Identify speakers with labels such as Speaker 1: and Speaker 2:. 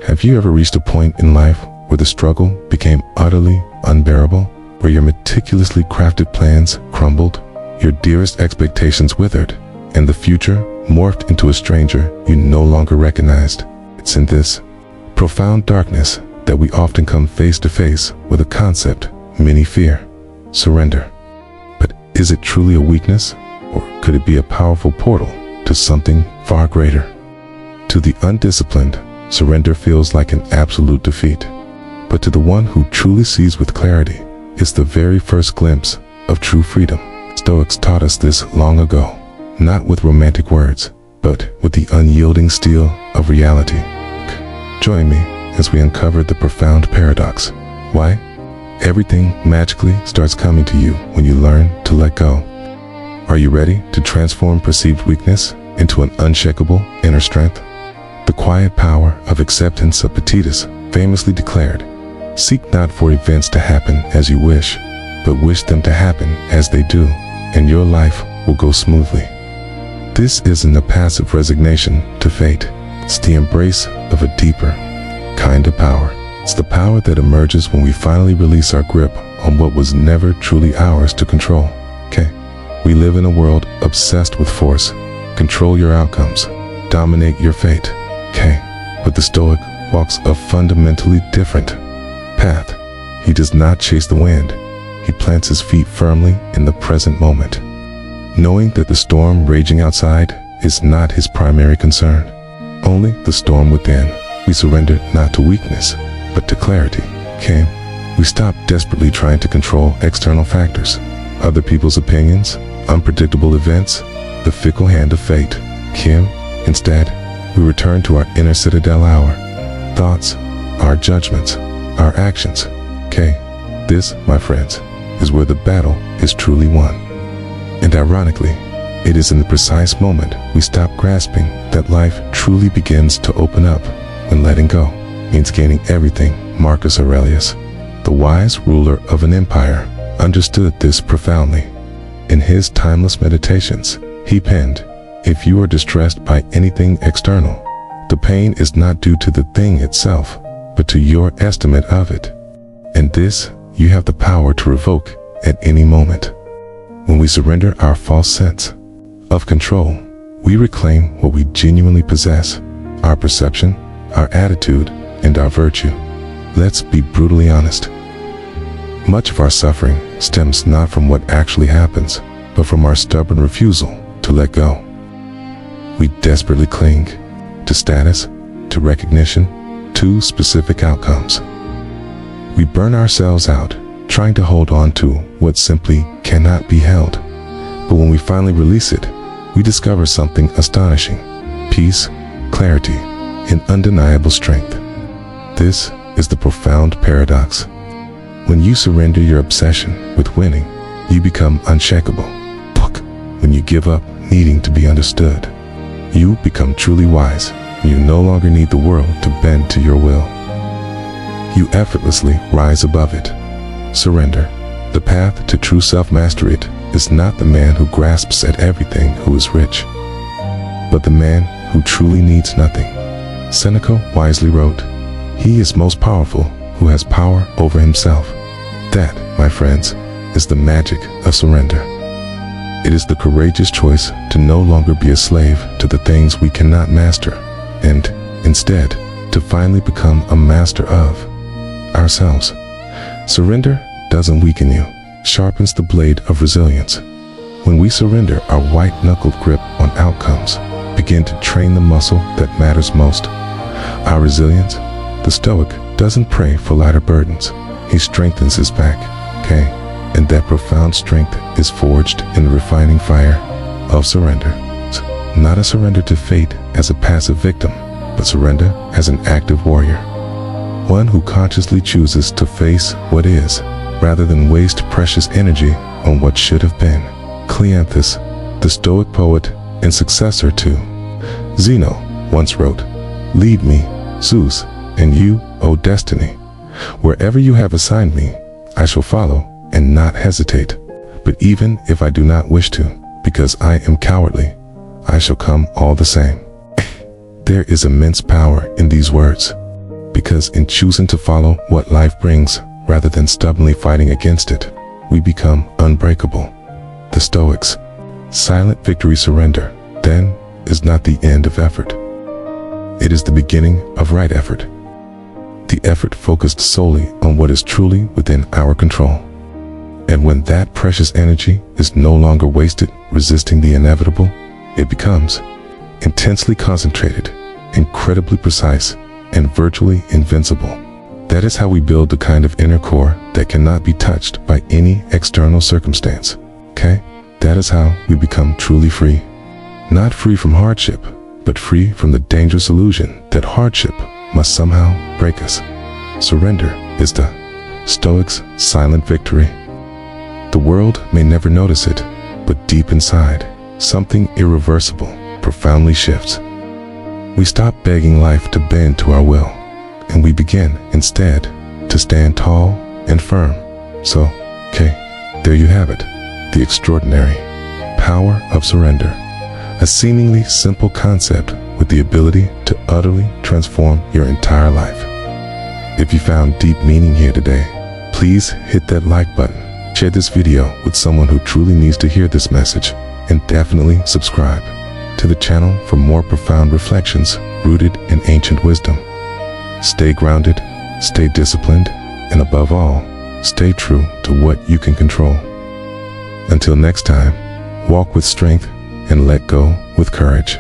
Speaker 1: Have you ever reached a point in life where the struggle became utterly unbearable, where your meticulously crafted plans crumbled, your dearest expectations withered, and the future morphed into a stranger you no longer recognized? It's in this profound darkness that we often come face to face with a concept many fear: surrender. But is it truly a weakness, or could it be a powerful portal to something far greater? To the undisciplined, surrender feels like an absolute defeat. But to the one who truly sees with clarity, it's the very first glimpse of true freedom. Stoics taught us this long ago, not with romantic words, but with the unyielding steel of reality. Join me as we uncover the profound paradox. Why? Everything magically starts coming to you when you learn to let go. Are you ready to transform perceived weakness into an unshakable inner strength? The quiet power of acceptance Epictetus famously declared, "Seek not for events to happen as you wish, but wish them to happen as they do, and your life will go smoothly." This isn't a passive resignation to fate. It's the embrace of a deeper, kinder power. It's the power that emerges when we finally release our grip on what was never truly ours to control. We live in a world obsessed with force. Control your outcomes. Dominate your fate. But the Stoic walks a fundamentally different path. He does not chase the wind. He plants his feet firmly in the present moment, knowing that the storm raging outside is not his primary concern, only the storm within. We surrender not to weakness, but to clarity. We stop desperately trying to control external factors, other people's opinions, unpredictable events, the fickle hand of fate. Instead, we return to our inner citadel, our thoughts, our judgments, our actions. This, my friends, is where the battle is truly won. And ironically, it is in the precise moment we stop grasping that life truly begins to open up, when letting go means gaining everything. Marcus Aurelius, the wise ruler of an empire, understood this profoundly. In his timeless meditations, he penned, "If you are distressed by anything external, the pain is not due to the thing itself, but to your estimate of it. And this you have the power to revoke at any moment." When we surrender our false sense of control, we reclaim what we genuinely possess: our perception, our attitude, and our virtue. Let's be brutally honest. Much of our suffering stems not from what actually happens, but from our stubborn refusal to let go. We desperately cling to status, to recognition, to specific outcomes. We burn ourselves out trying to hold on to what simply cannot be held. But when we finally release it, we discover something astonishing: peace, clarity, and undeniable strength. This is the profound paradox. When you surrender your obsession with winning, you become unshakable. When you give up needing to be understood, you become truly wise. You no longer need the world to bend to your will. You effortlessly rise above it. Surrender. The path to true self-mastery is not the man who grasps at everything who is rich, but the man who truly needs nothing. Seneca wisely wrote, "He is most powerful who has power over himself." That, my friends, is the magic of surrender. It is the courageous choice to no longer be a slave to the things we cannot master, and instead to finally become a master of ourselves. Surrender doesn't weaken you, sharpens the blade of resilience. When we surrender our white-knuckled grip on outcomes, begin to train the muscle that matters most, our resilience. The Stoic doesn't pray for lighter burdens. He strengthens his back. And that profound strength is forged in the refining fire of surrender. Not a surrender to fate as a passive victim, but surrender as an active warrior. One who consciously chooses to face what is, rather than waste precious energy on what should have been. Cleanthes, the Stoic poet and successor to Zeno, once wrote, "Lead me, Zeus, and you, O destiny. Wherever you have assigned me, I shall follow and not hesitate. But even if I do not wish to, because I am cowardly, I shall come all the same." There is immense power in these words. Because in choosing to follow what life brings, rather than stubbornly fighting against it, we become unbreakable. The Stoics. Silent victory. Surrender, then, is not the end of effort. It is the beginning of right effort. The effort focused solely on what is truly within our control. And when that precious energy is no longer wasted resisting the inevitable, it becomes intensely concentrated, incredibly precise, and virtually invincible. That is how we build the kind of inner core that cannot be touched by any external circumstance. Okay? That is how we become truly free. Not free from hardship, but free from the dangerous illusion that hardship must somehow break us. Surrender is the Stoics' silent victory. The world may never notice it, but deep inside, something irreversible profoundly shifts. We stop begging life to bend to our will, and we begin, instead, to stand tall and firm. So, there you have it, the extraordinary power of surrender. A seemingly simple concept with the ability to utterly transform your entire life. If you found deep meaning here today, please hit that like button, share this video with someone who truly needs to hear this message, and definitely subscribe to the channel for more profound reflections rooted in ancient wisdom. Stay grounded, stay disciplined, and above all, stay true to what you can control. Until next time, walk with strength and let go with courage.